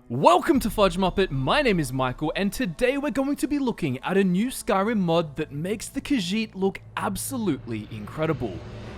Welcome to FudgeMuppet, my name is Michael, and today we're going to be looking at a new Skyrim mod that makes the Khajiit look absolutely incredible.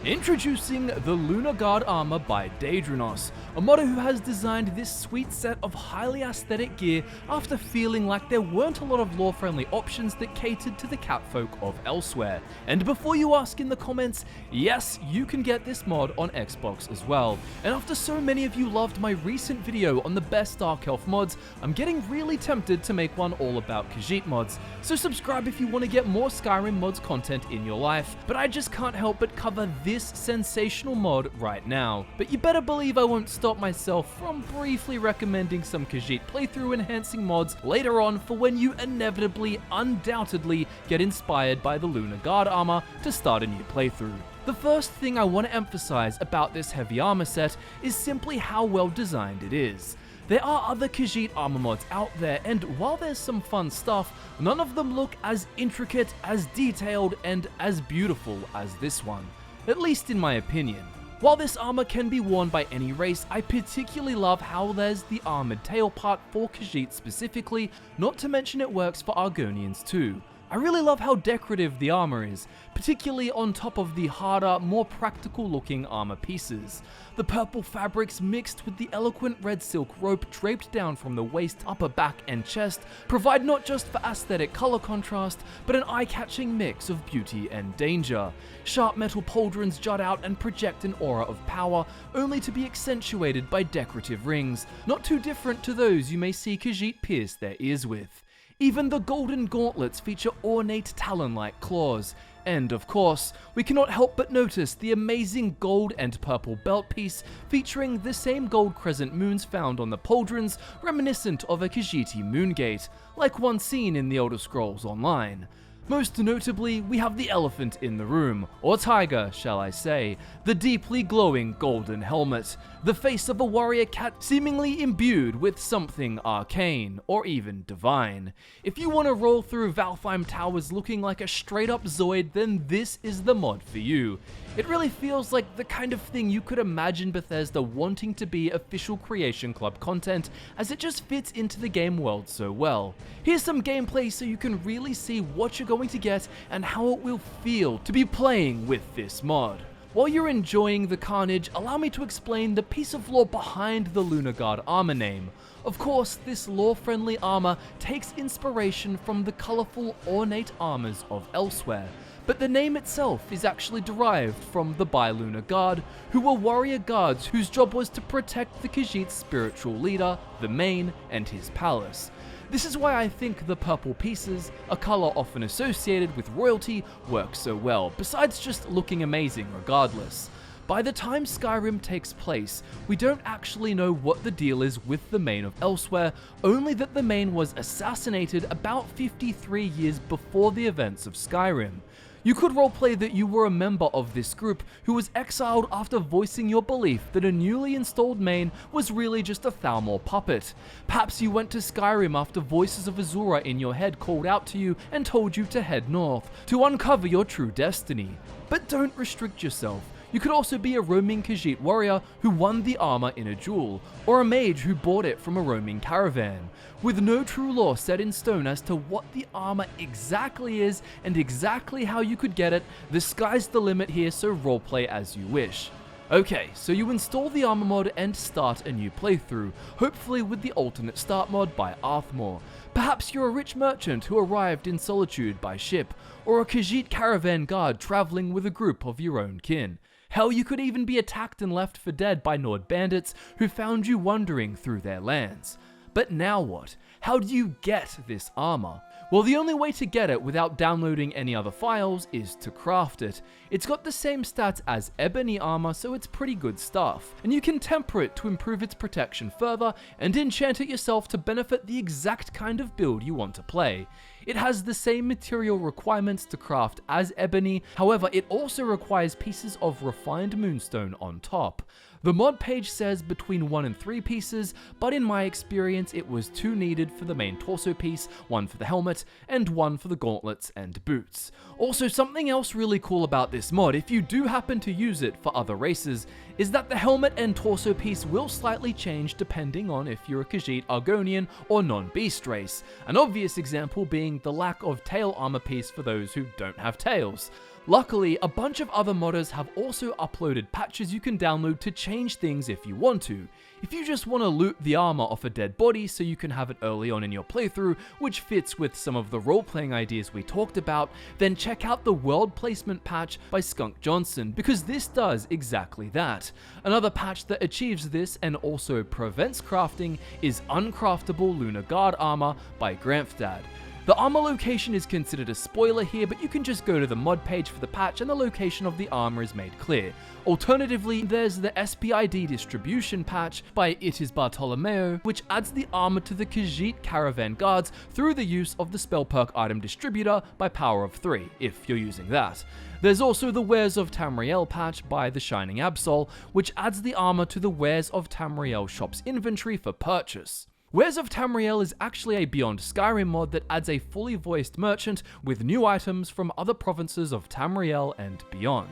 Introducing the Lunar Guard Armor by Daedrenos, a modder who has designed this sweet set of highly aesthetic gear after feeling like there weren't a lot of lore-friendly options that catered to the catfolk of elsewhere. And before you ask in the comments, yes, you can get this mod on Xbox as well. And after so many of you loved my recent video on the best Dark Elf mods, I'm getting really tempted to make one all about Khajiit mods. So subscribe if you want to get more Skyrim mods content in your life, but I just can't help but cover this sensational mod right now. But you better believe I won't stop myself from briefly recommending some Khajiit playthrough enhancing mods later on for when you inevitably, undoubtedly get inspired by the Lunar Guard Armor to start a new playthrough. The first thing I want to emphasize about this heavy armor set is simply how well designed it is. There are other Khajiit armor mods out there, and while there's some fun stuff, none of them look as intricate, as detailed, and as beautiful as this one. At least in my opinion. While this armor can be worn by any race, I particularly love how there's the armored tail part for Khajiit specifically, not to mention it works for Argonians too. I really love how decorative the armor is, particularly on top of the harder, more practical looking armor pieces. The purple fabrics mixed with the eloquent red silk rope draped down from the waist, upper back and chest provide not just for aesthetic color contrast, but an eye-catching mix of beauty and danger. Sharp metal pauldrons jut out and project an aura of power, only to be accentuated by decorative rings, not too different to those you may see Khajiit pierce their ears with. Even the golden gauntlets feature ornate talon-like claws, and of course, we cannot help but notice the amazing gold and purple belt piece featuring the same gold crescent moons found on the pauldrons, reminiscent of a Khajiiti moongate, like one seen in the Elder Scrolls Online. Most notably, we have the elephant in the room, or tiger, shall I say, the deeply glowing golden helmet, the face of a warrior cat seemingly imbued with something arcane, or even divine. If you want to roll through Valheim Towers looking like a straight up Zoid, then this is the mod for you. It really feels like the kind of thing you could imagine Bethesda wanting to be official Creation Club content, as it just fits into the game world so well. Here's some gameplay so you can really see what you're going to get and how it will feel to be playing with this mod. While you're enjoying the carnage, allow me to explain the piece of lore behind the Lunar Guard armor name. Of course, this lore-friendly armor takes inspiration from the colorful, ornate armors of elsewhere, but the name itself is actually derived from the Lunar Guard, who were warrior guards whose job was to protect the Khajiit's spiritual leader, the Main, and his palace. This is why I think the purple pieces, a color often associated with royalty, work so well, besides just looking amazing regardless. By the time Skyrim takes place, we don't actually know what the deal is with the Main of Elsewhere, only that the Main was assassinated about 53 years before the events of Skyrim. You could roleplay that you were a member of this group who was exiled after voicing your belief that a newly installed Main was really just a Thalmor puppet. Perhaps you went to Skyrim after voices of Azura in your head called out to you and told you to head north, to uncover your true destiny. But don't restrict yourself. You could also be a roaming Khajiit warrior who won the armor in a duel, or a mage who bought it from a roaming caravan. With no true lore set in stone as to what the armor exactly is and exactly how you could get it, the sky's the limit here, so roleplay as you wish. Okay, so you install the armor mod and start a new playthrough, hopefully with the alternate start mod by Arthmore. Perhaps you're a rich merchant who arrived in Solitude by ship, or a Khajiit caravan guard traveling with a group of your own kin. Hell, you could even be attacked and left for dead by Nord bandits who found you wandering through their lands. But now what? How do you get this armor? Well, the only way to get it without downloading any other files is to craft it. It's got the same stats as ebony armor, so it's pretty good stuff. And you can temper it to improve its protection further and enchant it yourself to benefit the exact kind of build you want to play. It has the same material requirements to craft as ebony, however it also requires pieces of refined moonstone on top. The mod page says between 1 and 3 pieces, but in my experience it was 2 needed for the main torso piece, 1 for the helmet, and 1 for the gauntlets and boots. Also, something else really cool about this mod, if you do happen to use it for other races, is that the helmet and torso piece will slightly change depending on if you're a Khajiit, Argonian, or non-beast race. An obvious example being the lack of tail armor piece for those who don't have tails. Luckily, a bunch of other modders have also uploaded patches you can download to change things if you want to. If you just want to loot the armor off a dead body so you can have it early on in your playthrough, which fits with some of the role-playing ideas we talked about, then check out the world placement patch by Skunk Johnson, because this does exactly that. Another patch that achieves this and also prevents crafting is Uncraftable Lunar Guard Armor by Gramfdad. The armor location is considered a spoiler here, but you can just go to the mod page for the patch and the location of the armor is made clear. Alternatively, there's the SPID distribution patch by It Is Bartolomeo, which adds the armor to the Khajiit caravan guards through the use of the spell perk item distributor by Power of 3, if you're using that. There's also the Wares of Tamriel patch by The Shining Absol, which adds the armor to the Wares of Tamriel shop's inventory for purchase. Wares of Tamriel is actually a Beyond Skyrim mod that adds a fully voiced merchant with new items from other provinces of Tamriel and beyond.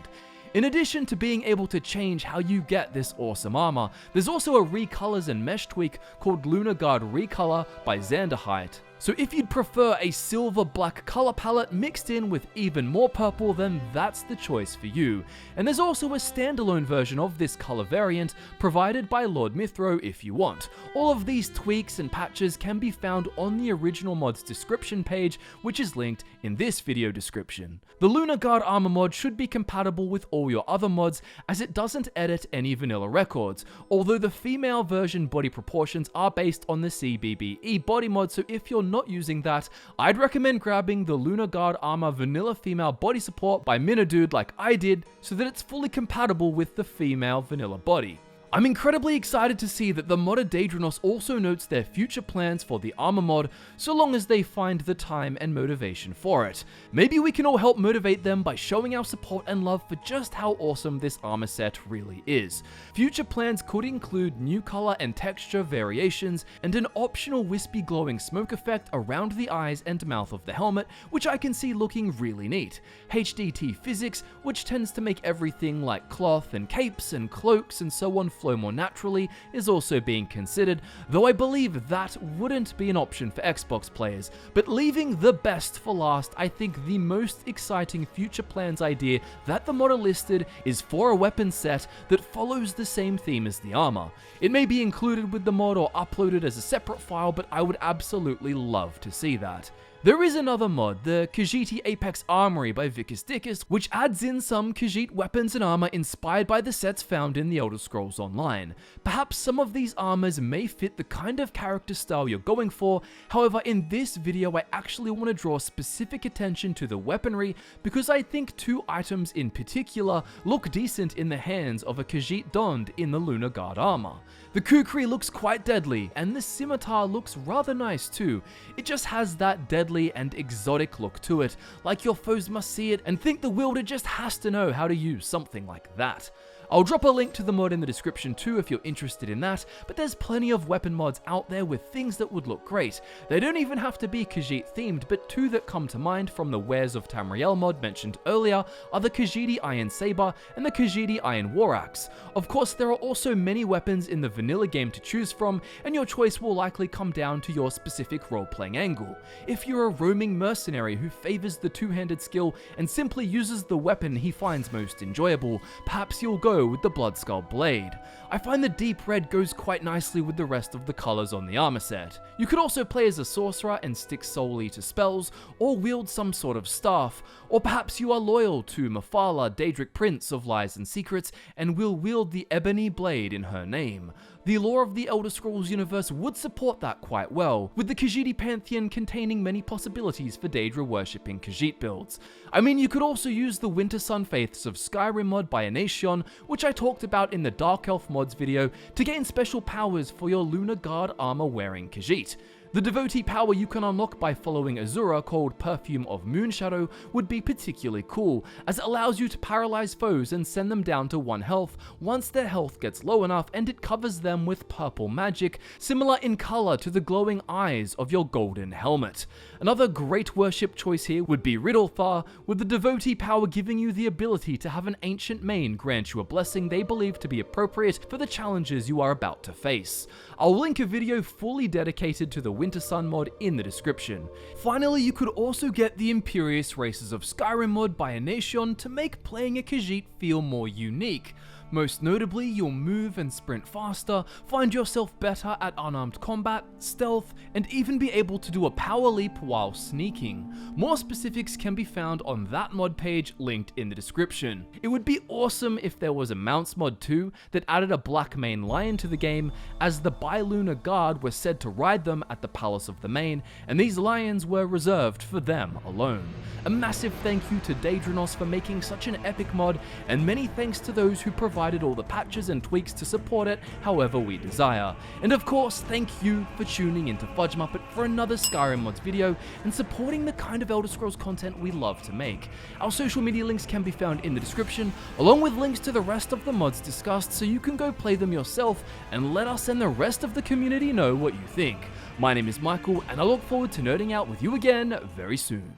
In addition to being able to change how you get this awesome armor, there's also a recolors and mesh tweak called Lunar Guard Recolor by Xanderheit. So if you'd prefer a silver-black color palette mixed in with even more purple, then that's the choice for you. And there's also a standalone version of this color variant provided by Lord Mithro if you want. All of these tweaks and patches can be found on the original mod's description page, which is linked in this video description. The Lunar Guard Armor mod should be compatible with all your other mods, as it doesn't edit any vanilla records, although the female version body proportions are based on the CBBE body mod, so if you're not using that, I'd recommend grabbing the Lunar Guard Armor Vanilla Female Body Support by Minadude like I did, so that it's fully compatible with the female vanilla body. I'm incredibly excited to see that the modder Daedrenos also notes their future plans for the armor mod, so long as they find the time and motivation for it. Maybe we can all help motivate them by showing our support and love for just how awesome this armor set really is. Future plans could include new color and texture variations, and an optional wispy glowing smoke effect around the eyes and mouth of the helmet, which I can see looking really neat. HDT physics, which tends to make everything like cloth and capes and cloaks and so on flow more naturally, is also being considered, though I believe that wouldn't be an option for Xbox players. But leaving the best for last, I think the most exciting future plans idea that the modder listed is for a weapon set that follows the same theme as the armor. It may be included with the mod or uploaded as a separate file, but I would absolutely love to see that. There is another mod, the Khajiit Apex Armory by Vicus Dicus, which adds in some Khajiit weapons and armor inspired by the sets found in the Elder Scrolls Online. Perhaps some of these armors may fit the kind of character style you're going for, however in this video I actually want to draw specific attention to the weaponry because I think 2 items in particular look decent in the hands of a Khajiit donned in the Lunar Guard armor. The Kukri looks quite deadly, and the scimitar looks rather nice too. It just has that deadly and exotic look to it, like your foes must see it and think the wielder just has to know how to use something like that. I'll drop a link to the mod in the description too if you're interested in that, but there's plenty of weapon mods out there with things that would look great. They don't even have to be Khajiit themed, but 2 that come to mind from the Wares of Tamriel mod mentioned earlier are the Khajiit Iron Saber and the Khajiit Iron War Axe. Of course, there are also many weapons in the vanilla game to choose from, and your choice will likely come down to your specific role-playing angle. If you're a roaming mercenary who favors the two-handed skill and simply uses the weapon he finds most enjoyable, perhaps you'll go with the Bloodskull Blade. I find the deep red goes quite nicely with the rest of the colors on the armor set. You could also play as a sorcerer and stick solely to spells, or wield some sort of staff, or perhaps you are loyal to Mephala, Daedric Prince of Lies and Secrets, and will wield the Ebony Blade in her name. The lore of the Elder Scrolls universe would support that quite well, with the Khajiit pantheon containing many possibilities for Daedra worshipping Khajiit builds. I mean, you could also use the Winter Sun Faiths of Skyrim mod by Anation, which I talked about in the Dark Elf mods video, to gain special powers for your Lunar Guard armor wearing Khajiit. The devotee power you can unlock by following Azura, called Perfume of Moonshadow, would be particularly cool, as it allows you to paralyze foes and send them down to 1 health once their health gets low enough, and it covers them with purple magic, similar in color to the glowing eyes of your golden helmet. Another great worship choice here would be Riddlethar, with the devotee power giving you the ability to have an ancient main grant you a blessing they believe to be appropriate for the challenges you are about to face. I'll link a video fully dedicated to the Winter Sun mod in the description. Finally, you could also get the Imperious Races of Skyrim mod by Nation to make playing a Khajiit feel more unique. Most notably, you'll move and sprint faster, find yourself better at unarmed combat, stealth, and even be able to do a power leap while sneaking. More specifics can be found on that mod page linked in the description. It would be awesome if there was a mounts mod too that added a black mane lion to the game, as the Lunar Guard were said to ride them at the Palace of the Main, and these lions were reserved for them alone. A massive thank you to Daedrenos for making such an epic mod, and many thanks to those who provided all the patches and tweaks to support it however we desire. And of course, thank you for tuning into FudgeMuppet for another Skyrim mods video and supporting the kind of Elder Scrolls content we love to make. Our social media links can be found in the description, along with links to the rest of the mods discussed, so you can go play them yourself and let us and the rest of the community know what you think. My name is Michael, and I look forward to nerding out with you again very soon.